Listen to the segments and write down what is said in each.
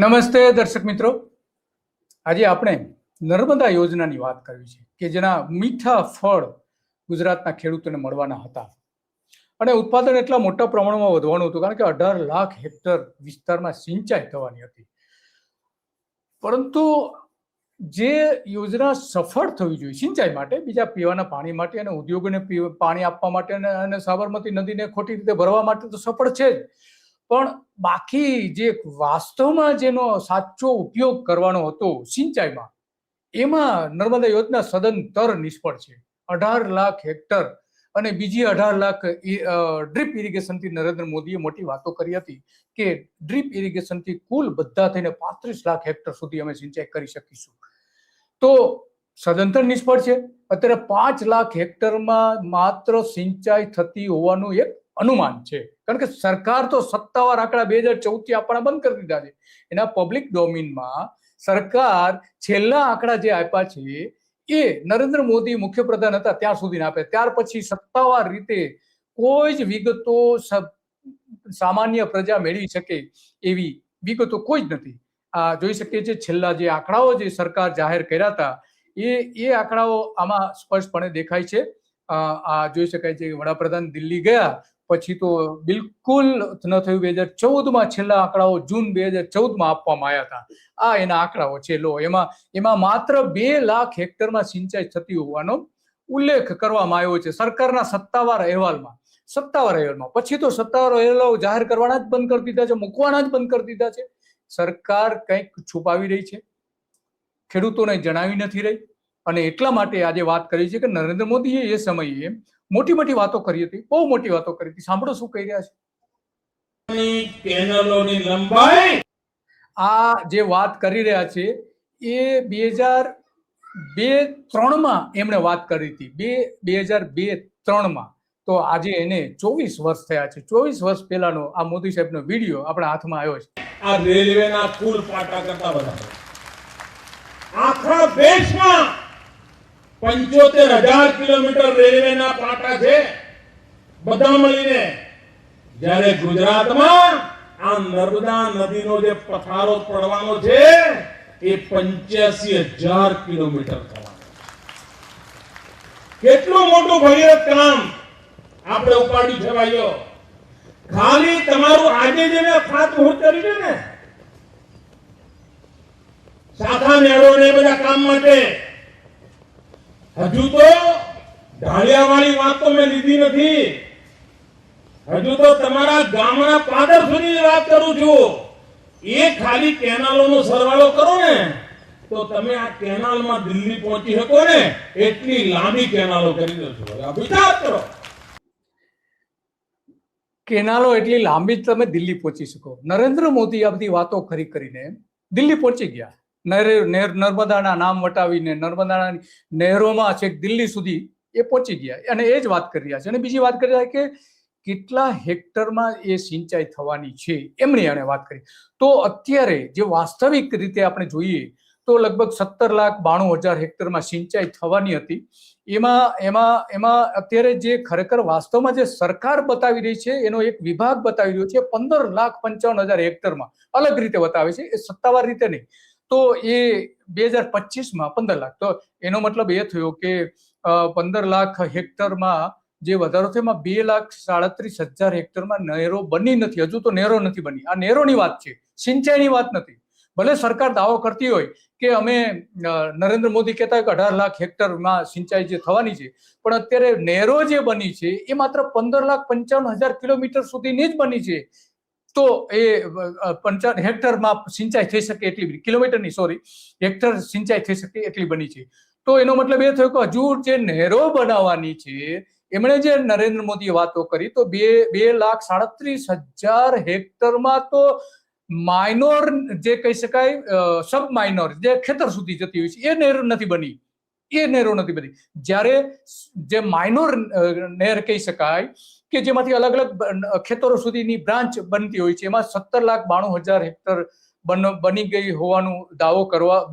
નમસ્તે દર્શક મિત્રો, આજે આપણે નર્મદા યોજનાની વાત કરવી છે કે જેના મીઠા ફળ ગુજરાતના ખેડૂતોને મળવાના હતા અને ઉત્પાદન એટલા મોટા પ્રમાણમાં વધવાનું હતું કારણ કે 18 લાખ હેક્ટર વિસ્તારમાં સિંચાઈ થવાની હતી. પરંતુ જે યોજના સફળ થવી જોઈએ સિંચાઈ માટે, બીજા પીવાના પાણી માટે અને ઉદ્યોગોને પાણી આપવા માટે અને સાબરમતી નદીને ખોટી રીતે ભરવા માટે તો સફળ છે જ, પણ બાકી જે વાસ્તવમાં જેનો સાચો ઉપયોગ કરવાનો હતો સિંચાઈમાં, એમાં નર્મદા યોજના સદંતર નિષ્ફળ છે. 18 લાખ હેક્ટર અને બીજી 18 લાખ ડ્રીપ ઇરિગેશનથી નરેન્દ્ર મોદીએ મોટી વાતો કરી હતી કે ડ્રીપ ઇરિગેશનથી કુલ બધા થઈને 35 લાખ હેક્ટર સુધી અમે સિંચાઈ કરી શકીશું. તો સદંતર નિષ્ફળ છે. અત્યારે 5 લાખ હેક્ટરમાં માત્ર સિંચાઈ થતી હોવાનું એક અનુમાન છે, કારણ કે સરકાર તો સત્તાવાર આંકડા 2014 થી આપવાના બંધ કરી દીધા છે. એના પબ્લિક ડોમેનમાં સરકાર છેલ્લા આંકડા જે આપ્યા છે એ નરેન્દ્ર મોદી મુખ્યપ્રધાન હતા ત્યાં સુધી આપે, ત્યાર પછી સત્તાવાર રીતે કોઈ જ વિગતો સામાન્ય પ્રજા મેળવી શકે એવી વિગતો કોઈ જ નથી. આ જોઈ શકીએ છીએ છેલ્લા જે આંકડાઓ જે સરકાર જાહેર કર્યા હતા એ આંકડાઓ આમાં સ્પષ્ટપણે દેખાય છે. આ જોઈ શકાય છે કે વડાપ્રધાન દિલ્હી ગયા પછી તો બિલકુલ ન થયું. 2014માં છેલ્લા આંકડાઓ જૂન 2014માં આપવામાં આવ્યા હતા. આ એના આંકડાઓ છે. લો, એમાં માત્ર 2 લાખ હેક્ટરમાં સિંચાઈ થતી હોવાનો ઉલ્લેખ કરવામાં આવ્યો છે સરકારના સત્તાવાર અહેવાલમાં. પછી તો સત્તાવાર અહેવાલો જાહેર કરવાના જ બંધ કરી દીધા છે, મૂકવાના જ બંધ કરી દીધા છે. સરકાર કંઈક છુપાવી રહી છે, ખેડૂતોને જણાવી નથી રહી, અને એટલા માટે આજે વાત કરી છે કે નરેન્દ્ર મોદીએ એ સમયે મોટી મોટી વાતો કરી હતી, બહુ મોટી વાતો કરી હતી. સાંભળો શું કહી રહ્યા છે. કેનાલોની લંબાઈ, આ જે વાત કરી રહ્યા છે એ 2002-03માં એમણે વાત કરી હતી. 2002-03માં. તો આજે એને 24 વર્ષ થયા છે. 24 વર્ષ પહેલાનો આ મોદી સાહેબનો વિડીયો આપણા હાથમાં આવ્યો છે. આ રેલવેના કુલ પાટા કરતા વધારે આખા દેશમાં 75,000 કિલોમીટર રેલવેના પાટા છે બધા મળીને. જ્યારે ગુજરાતમાં આ નર્મદા નદીનો જે પથારો પડવાનો છે એ 85,000 કિલોમીટર થવાનો. કેટલું મોટું ભગીરથ કામ આપણે ઉપાડ્યું છે ભાઈઓ. ખાલી તમારું આજે જે મેં ખાતું કરી છે ને શાખા મેળો ને બધા કામ માટે, હજુ તો ઢાળિયાવાળી વાત તો મેં લીધી નથી. હજુ તો તમારા ગામના પાદર સુધીની વાત કરું છું. એ ખાલી કેનાલોનો સરવાળો કરો ને તો તમે આ કેનાલમાં દિલ્હી પહોંચી શકો ને એટલી લાંબી કેનાલો કરી દો છો. વિચાર કરો, કેનાલો એટલી લાંબી તમે દિલ્હી પહોંચી શકો. નરેન્દ્ર મોદી આ બધી વાતો કરીને દિલ્હી પહોંચી ગયા. નર્મદાના નામ વટાવીને નર્મદાના નહેરોમાં છેક દિલ્હી સુધી એ પહોંચી ગયા અને એ જ વાત કરી રહ્યા છે. અને બીજી વાત કરી રહ્યા છે કે કેટલા હેક્ટરમાં એ સિંચાઈ થવાની છે એમની એને વાત કરી. તો અત્યારે જે વાસ્તવિક રીતે આપણે જોઈએ તો લગભગ 17,92,000 હેક્ટરમાં સિંચાઈ થવાની હતી. એમાં અત્યારે જે ખરેખર વાસ્તવમાં જે સરકાર બતાવી રહી છે એનો એક વિભાગ બતાવી રહ્યો છે 15,55,000 હેક્ટરમાં અલગ રીતે બતાવે છે, એ સત્તાવાર રીતે નહીં. તો એ 2025માં 15 લાખ. તો એનો મતલબ એ થયો કે 15 લાખ હેક્ટરમાં જે વધારો થયો એમાં 2,37,000 હેક્ટરમાં નહેરો બની નથી. હજુ તો નહેરો નથી બની. આ નહેરોની વાત છે, સિંચાઈની વાત નથી. ભલે સરકાર દાવો કરતી હોય કે અમે નરેન્દ્ર મોદી કહેતા હોય કે 18 લાખ હેક્ટરમાં સિંચાઈ જે થવાની છે, પણ અત્યારે નહેરો જે બની છે એ માત્ર 15,55,000 કિલોમીટર સુધીની જ બની છે. તો એ 55 હેક્ટરમાં સિંચાઈ થઈ શકે એટલી બની, કિલોમીટરની સોરી હેક્ટર સિંચાઈ થઈ શકે એટલી બની છે. તો એનો મતલબ એ થયો કે હજુ જે નહેરો બનાવવાની છે એમણે જે નરેન્દ્ર મોદીએ વાતો કરી તો 2,37,000 હેક્ટરમાં તો માઇનોર જે કહી શકાય સબ માઇનોર જે ખેતર સુધી જતી હોય છે એ નહેર નથી બની. જ્યારે જે માઇનોર નહેર કહી શકાય કે જેમાંથી અલગ અલગ ખેતરો સુધીની બ્રાન્ચ બનતી હોય છે એમાં 17,92,000 હેક્ટર બની ગઈ હોવાનો દાવો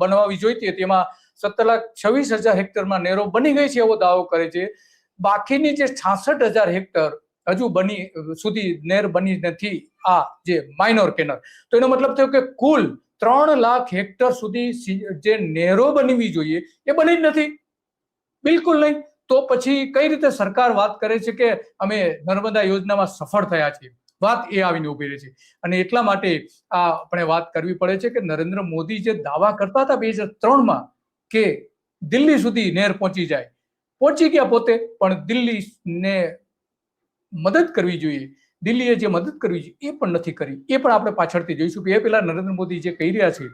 બનાવવી જોઈતી હતી. એમાં 17,26,000 હેક્ટરમાં નહેરો બની ગઈ છે એવો દાવો કરે છે. બાકીની જે 66,000 હેક્ટર હજુ સુધી નેર બની નથી, આ જે માઇનોર કેનાલ, તો એનો મતલબ થયો કે કુલ 3 લાખ હેક્ટર સુધી જે નહેરો બનવી જોઈએ એ બની જ નથી, બિલકુલ નહીં. તો પછી કઈ રીતે સરકાર વાત કરે છે કે અમે નર્મદા યોજનામાં સફળ થયા છીએ? વાત એ આવીને ઉભી રહે છે. અને એટલા માટે આ આપણે વાત કરવી પડે છે કે નરેન્દ્ર મોદી જે દાવા કરતા હતા 2003માં કે દિલ્હી સુધી નહેર પહોંચી ગયા પોતે, પણ દિલ્હીને મદદ કરવી જોઈએ, દિલ્હીએ જે મદદ કરવી જોઈએ એ પણ નથી કરી. એ પણ આપણે પાછળથી જોઈશું કે એ પેલા નરેન્દ્ર મોદી જે કહી રહ્યા છે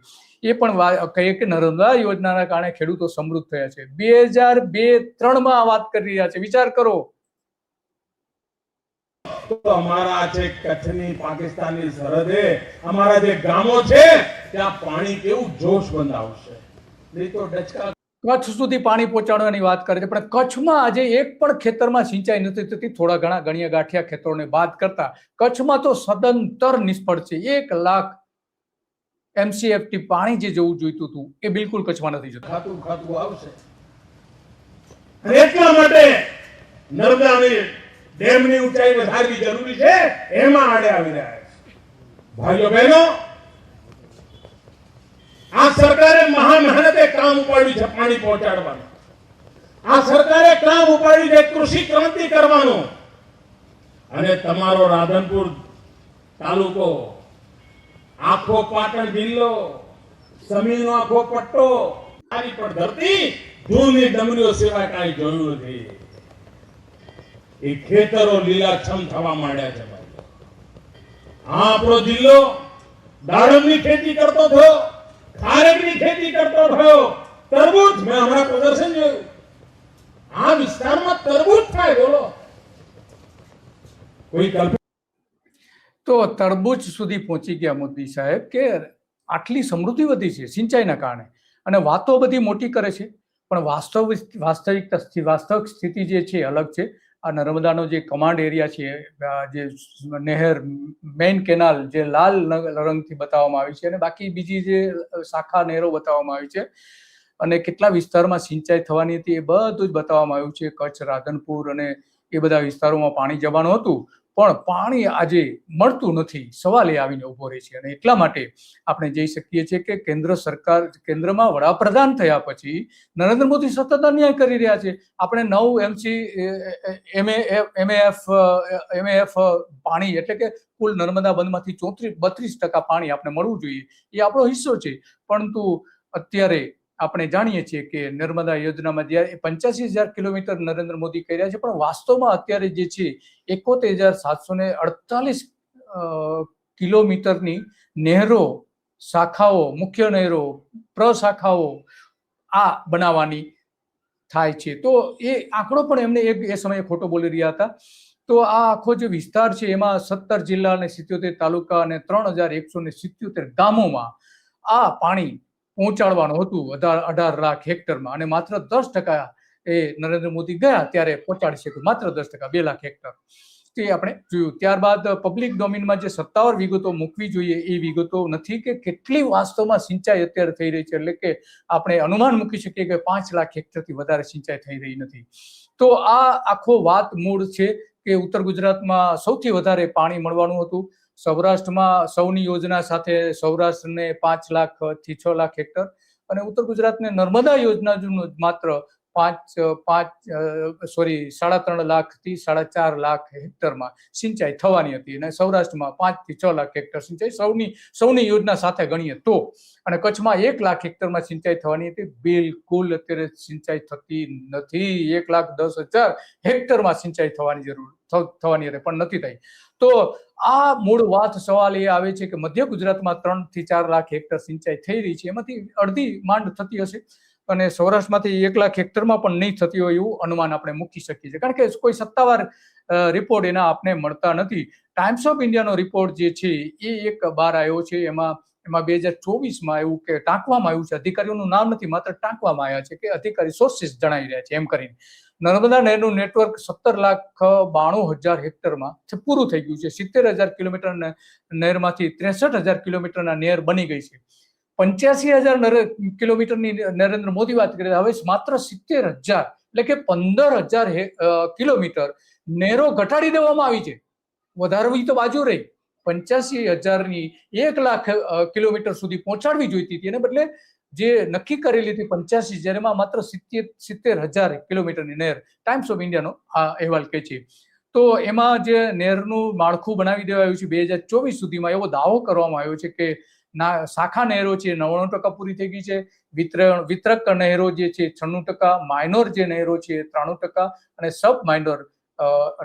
એ પણ કહીએ કે નર્મદા યોજનાના કારણે ખેડૂતો સમૃદ્ધ થયા છે. 2002-03માં આ વાત કરી રહ્યા છે, વિચાર કરો. તો અમારા છે કચ્છની પાકિસ્તાનની સરહદે અમારા જે ગામો છે ત્યાં પાણી કેવું જોશ બંધાવશે. નહીં તો ડચકા કચ્છ સુધી પાણી પહોંચાડવાની વાત કરે છે, પણ કચ્છમાં આજે એક પણ ખેતરમાં સિંચાઈ નથી થતી. થોડા ઘણા ગણ્યા ગાંઠિયા ખેતરોને બાદ કરતા કચ્છમાં તો સદંતર નિષ્ફળ છે. 1 લાખ MCFT પાણી જે જવું જોઈતું હતું એ બિલકુલ કચ્છમાં નથી જતું. ખાતું આવશે. અને એટલા માટે નર્મદાની ડેમની ઊંચાઈ વધારવી જરૂરી છે, એમાં આડે આવી રહ્યા છે. ભાઈઓ બહેનો, આ સરકારે મહા મહેનતે કામ ઉપાડ્યું છે પાણી પહોંચાડવાનું. આ સરકારે કામ ઉપાડ્યું છે કૃષિ ક્રાંતિ કરવાનું. અને તમારો રાધનપુર તાલુકો, આખો પાટણ જિલ્લો, સમીનો આખો પટ્ટો, આની પર ધરતી ધૂળની ડમરીઓ સિવાય કાંઈ જોયું નથી. એ ખેતરો લીલાછમ થવા માંડ્યા છે. આ આપણો જિલ્લો દાડમની ખેતી કરતો થયો, ખારેકની ખેતી કરતો થયો, તરબૂચ, મેં હમણાં પ્રદર્શન જોયું, આ વિસ્તારમાં તરબૂચ થાય. બોલો, કોઈ કલ્પના? તો તરબૂચ સુધી પહોંચી ગયા મોદી સાહેબ કે આટલી સમૃદ્ધિ વધી છે સિંચાઈના કારણે, અને વાતો બધી મોટી કરે છે, પણ વાસ્તવિક સ્થિતિ જે છે અલગ છે. આ નર્મદાનો જે કમાન્ડ એરિયા છે, જે નહેર મેઇન કેનાલ જે લાલ રંગથી બતાવવામાં આવી છે, અને બાકી બીજી જે શાખા નહેરો બતાવવામાં આવી છે, અને કેટલા વિસ્તારમાં સિંચાઈ થવાની હતી એ બધું જ બતાવવામાં આવ્યું છે. કચ્છ, રાધનપુર અને એ બધા વિસ્તારોમાં પાણી જવાનું હતું, પણ પાણી આજે મળતું નથી. સવાલ એ આવીને ઉભો રહે છે. અને એટલા માટે આપણે જોઈ શકીએ છીએ કે કેન્દ્રમાં વડાપ્રધાન થયા પછી નરેન્દ્ર મોદી સતત અન્યાય કરી રહ્યા છે. આપણે 9 MAF પાણી એટલે કે કુલ નર્મદા બંધમાંથી 32% પાણી આપણે મળવું જોઈએ, એ આપણો હિસ્સો છે. પરંતુ અત્યારે આપણે જાણીએ છીએ કે નર્મદા યોજનામાં જ્યારે 85,000 કિલોમીટર નરેન્દ્ર મોદી કરી રહ્યા છે, પણ વાસ્તવમાં અત્યારે જે છે 71,748 કિલોમીટરની નહેરો, શાખાઓ, મુખ્ય નહેરો, પ્રશાખાઓ આ બનાવવાની થાય છે. તો એ આંકડો પણ એમને એ સમયે ખોટો બોલી રહ્યા હતા. તો આ આખો જે વિસ્તાર છે એમાં 17 જિલ્લા અને 77 તાલુકા અને 3,177 ગામોમાં આ પાણી પહોંચાડવાનું હતું 18 લાખ હેક્ટરમાં, અને માત્ર 10% એ નરેન્દ્ર મોદી ગયા ત્યારે પહોંચાડી શક્યું, માત્ર 10%, 2 લાખ હેક્ટર. તે આપણે જોયું. ત્યારબાદ પબ્લિક ડોમેનમાં જે સત્તાવાર વિગતો મૂકવી જોઈએ એ વિગતો નથી કે કેટલી વાસ્તવમાં સિંચાઈ અત્યારે થઈ રહી છે. એટલે કે આપણે અનુમાન મૂકી શકીએ કે 5 લાખ હેક્ટરથી વધારે સિંચાઈ થઈ રહી નથી. તો આ આખો વાત મૂળ છે કે ઉત્તર ગુજરાતમાં સૌથી વધારે પાણી મળવાનું હતું. સૌરાષ્ટ્રમાં સૌની યોજના સાથે સૌરાષ્ટ્રને 5 લાખથી 6 લાખ હેક્ટર, અને ઉત્તર ગુજરાતને નર્મદા યોજના માત્ર 3.5 લાખથી 4.5 લાખ હેક્ટરમાં સિંચાઈ થવાની હતી, અને સૌરાષ્ટ્રમાં 5 થી 6 લાખ હેક્ટર સિંચાઈ સૌની યોજના સાથે ગણીએ તો, અને કચ્છમાં 1 લાખ હેક્ટરમાં સિંચાઈ થવાની હતી. બિલકુલ અત્યારે સિંચાઈ થતી નથી. 1,10,000 હેક્ટરમાં સિંચાઈ થવાની હતી પણ નથી થઈ. તો આ મૂળ વાત સવાલ એ આવે છે કે મધ્ય ગુજરાતમાં 3 થી 4 લાખ હેક્ટર સિંચાઈ થઈ રહી છે, એમાંથી અડધી માંડ થતી હશે, અને સૌરાષ્ટ્રમાંથી 1 લાખ હેક્ટરમાં પણ નહીં થતી હોય એવું અનુમાન આપણે મૂકી શકીએ છીએ, કારણ કે કોઈ સત્તાવાર રિપોર્ટ એના આપને મળતા નથી. ટાઈમ્સ ઓફ ઇન્ડિયાનો રિપોર્ટ જે છે એ એક બહાર આવ્યો છે, એમાં 2024માં એવું કે ટાંકવામાં આવ્યું છે, અધિકારીઓનું નામ નથી, માત્ર ટાંકવામાં આવ્યા છે કે અધિકારી સોર્સિસ જણાવી રહ્યા છે એમ કરીને. નર્મદા નહેરનું નેટવર્ક 17,92,000 હેક્ટરમાં પૂરું થઈ ગયું છે. 70,000 કિલોમીટર નહેરમાંથી 63,000 કિલોમીટરના નહેર બની ગઈ છે. 85,000 કિલોમીટરની નરેન્દ્ર મોદી વાત કરે, હવે માત્ર 70,000 એટલે કે 15,000 કિલોમીટર નહેરો ઘટાડી દેવામાં આવી છે, વધારવી તો બાજુ રહી, 85,000ની 1,00,000 કિલોમીટર સુધી પહોંચાડવી જોઈતી હતી, એને બદલે જે નક્કી કરેલી હતી 85,000 માત્ર 70,000 કિલોમીટરની નહેર ટાઈમ્સ ઓફ ઇન્ડિયાનો આ અહેવાલ કહે છે. તો એમાં જે નહેરનું માળખું બનાવી દેવાયું છે 2024 સુધીમાં, એવો દાવો કરવામાં આવ્યો છે કે શાખા નહેરો છે 99% પૂરી થઈ ગઈ છે, વિતરક નહેરો જે છે 96%, માઇનોર જે નહેરો છે 93% અને સબ માઇનોર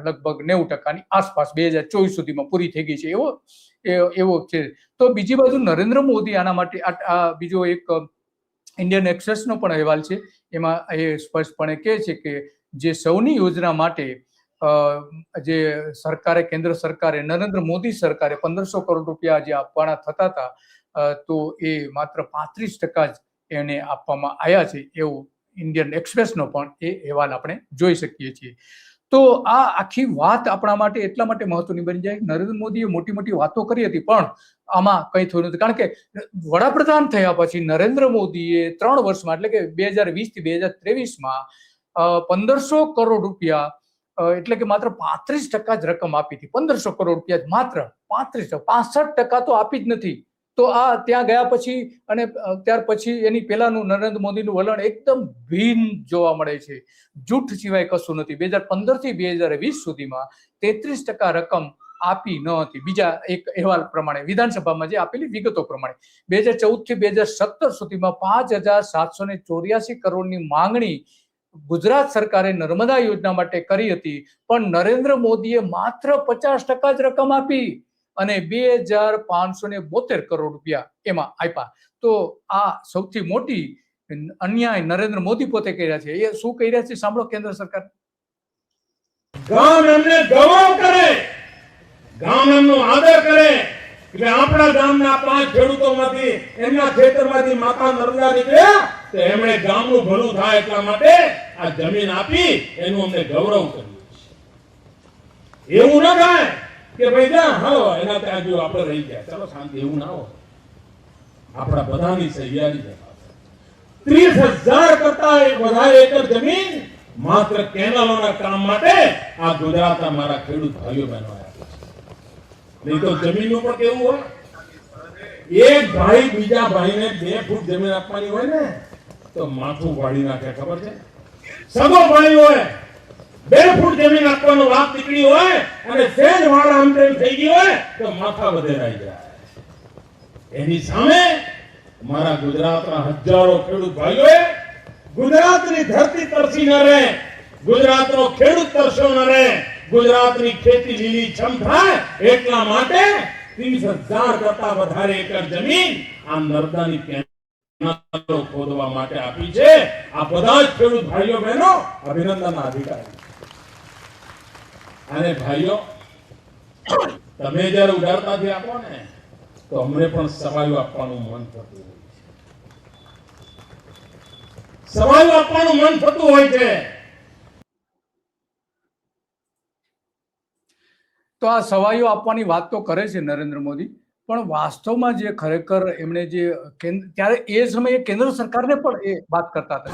લગભગ 90%ની આસપાસ 2024 સુધીમાં પૂરી થઈ ગઈ છે, એવો છે. તો બીજી બાજુ નરેન્દ્ર મોદી આના માટે આ બીજો એક ઇન્ડિયન એક્સપ્રેસનો પણ અહેવાલ છે, એમાં એ સ્પષ્ટપણે કહે છે કે જે સૌની યોજના માટે જે સરકારે, કેન્દ્ર સરકારે, નરેન્દ્ર મોદી સરકારે 1,500 કરોડ રૂપિયા જે આપવાના થતા હતા, તો એ માત્ર 35% જ એને આપવામાં આવ્યા છે, એવું ઇન્ડિયન એક્સપ્રેસનો પણ એ અહેવાલ આપણે જોઈ શકીએ છીએ. તો આ આખી વાત આપણા માટે એટલા માટે મહત્વની બની જાય. નરેન્દ્ર મોદીએ મોટી મોટી વાતો કરી હતી, પણ આમાં કંઈ થયું નથી, કારણ કે વડાપ્રધાન થયા પછી નરેન્દ્ર મોદીએ 3 વર્ષમાં, એટલે કે 2020 થી 2023માં 1,500 કરોડ રૂપિયા, એટલે કે માત્ર 35% જ રકમ આપી હતી. 1,500 કરોડ રૂપિયા માત્ર 35%, 65% તો આપી જ નથી. તો આ ત્યાં ગયા પછી અને ત્યાર પછી એની પહેલાનું નરેન્દ્ર મોદીનું વલણ એકદમ ભિન્ન જોવા મળે છે. જૂઠ સિવાય કશું નથી. 2015 થી 2020 સુધીમાં 33% રકમ આપી ન હતી. બીજા એક અહેવાલ પ્રમાણે, વિધાનસભામાં જે આપેલી વિગતો પ્રમાણે 2014 થી 2017 સુધીમાં 5,784 કરોડની માંગણી ગુજરાત સરકારે નર્મદા યોજના માટે કરી હતી, પણ નરેન્દ્ર મોદીએ માત્ર 50% જ રકમ આપી અને 2,572 કરોડ રૂપિયા એમાં આપ્યા. તો આ સૌથી મોટી અન્યાય નરેન્દ્ર મોદી પોતે કર્યા છે. એ શું કર્યા છે સાંભળો. કેન્દ્ર સરકાર ગામ એમને ગૌરવ કરે, ગામ એમનો આદર કરે કે આપણા ગામના 5 ખેડૂતોમાંથી, એમના ખેતરમાંથી માતા નર્મદા નીકળ્યા, તો એમણે ગામનું ભલું થાય એટલા માટે આ જમીન આપી, એનું અમને ગૌરવ કર્યું છે. એવું ન થાય કે ભાઈ જા હાલો એના ત્યાં જો આપણે રહી ગયા, ચલો શાંતિ, એવું ના હોય. આપણા બધાની સહિયારી છે. 30,000 કરતા વધારે એકર જમીન માત્ર કેનાલોના કામ માટે આ ગુજરાતના મારા ખેડૂત ભાઈઓ બહેનો આપ્યા છે. નહીં તો જમીનનું પણ કેવું હોય, એક ભાઈ બીજા ભાઈને 2 ફૂટ જમીન આપવાની હોય ને તો માથું વાળી નાખે, ખબર છે? સગો ભાઈ હોય, 2 ફૂટ જમીન આપવાનો વાત નીકળી હોય અને સેજ વાળા આમ તેમ થઈ ગઈ હોય તો માથા વધેરાઈ જાય. એની સામે મારા ગુજરાતના હજારો ખેડૂત ભાઈઓએ ગુજરાતની ધરતી તરસી ન રહે, ગુજરાતનો ખેડૂત તરસ્યો ન રહે, ગુજરાતની ખેતી લીલી છમ થાય એટલા માટે 30,000 કરતા વધારે એકર જમીન આ નર્મદાની કેનાલો ખોદવા માટે આપી છે. આ બધા જ ખેડૂત ભાઈઓ બહેનો અભિનંદનના અધિકારી. અને ભાઈઓ, તમે જ્યારે ઉદારતાથી આપો ને તો અમને પણ સવાયો આપવાનું મન થતું હોય છે. સવાયો આપવાનું મન થતું હોય છે. તો આ સવાઈઓ આપવાની વાત તો કરે છે નરેન્દ્ર મોદી, પણ વાસ્તવમાં જે ખરેખર એમણે જે ત્યારે એ સમયે કેન્દ્ર સરકારને પણ એ વાત કરતા હતા.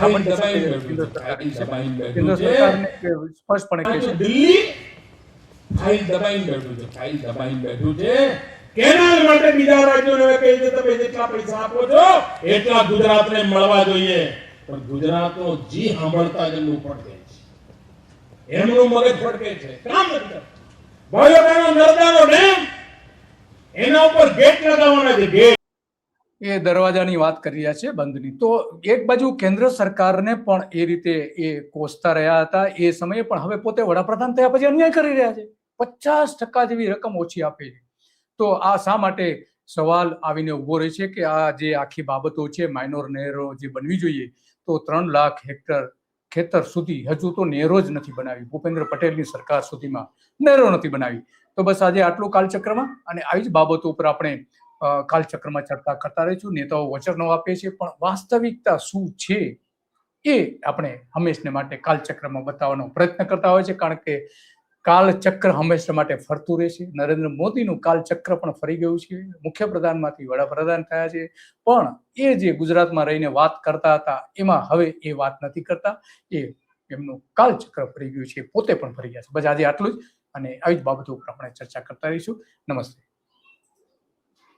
કેન્દ્ર સરકારને સ્પષ્ટપણે કહે છે દિલ્હી ફાઇલ દબાઈને બેઠું છે, ફાઇલ દબાઈને બેઠું છે. કેનાલ માટે બીજા રાજ્યોને કહી દે તમે જેટલા પૈસા આપો છો એટલા ગુજરાતને મળવા જોઈએ, પણ ગુજરાતનો જી સાંભળતા જ એમનું ફટકે છે, એમનું મગજ ફટકે છે, કામ નથી કરતું. ભાઈઓ બહેનો, નર્મદાનો ડેમ એના ઉપર ગેટ લગાવવાના છે, ગેટ. એ દરવાજાની વાત કરી રહ્યા છે બંધની. તો એક બાજુ કેન્દ્ર સરકારને પણ એ રીતે એ કોસતા રહ્યા હતા એ સમયે, પણ હવે પોતે વડાપ્રધાન થયા પછી અન્યાય કરી રહ્યા છે. 50% જેવી રકમ ઓછી આપે છે. તો આ શા માટે સવાલ આવીને ઉભો રહે છે કે આ જે આખી બાબતો છે, માઇનોર નહેરો જે બનવી જોઈએ, તો 3 લાખ હેક્ટર ખેતર સુધી હજુ તો નહેરો જ નથી બનાવી. ભૂપેન્દ્ર પટેલની સરકાર સુધીમાં નહેરો નથી બનાવી. તો બસ આજે આટલું કાલચક્રમાં, અને આવી જ બાબતો ઉપર આપણે કાલચક્રમાં ચર્ચા કરતા રહીશું. નેતાઓ વચનો આપે છે, પણ વાસ્તવિકતા શું છે એ આપણે હંમેશને માટે કાલચક્રમાં બતાવવાનો પ્રયત્ન કરતા હોય છે, કારણ કે કાલચક્ર હંમેશા માટે ફરતું રહેશે. નરેન્દ્ર મોદીનું કાલચક્ર પણ ફરી ગયું છે. મુખ્યપ્રધાનમાંથી વડાપ્રધાન થયા છે, પણ એ જે ગુજરાતમાં રહીને વાત કરતા હતા એમાં હવે એ વાત નથી કરતા. એ એમનું કાલચક્ર ફરી ગયું છે, પોતે પણ ફરી ગયા છે. બસ આજે આટલું જ, અને આવી જ બાબતો ઉપર આપણે ચર્ચા કરતા રહીશું. નમસ્તે.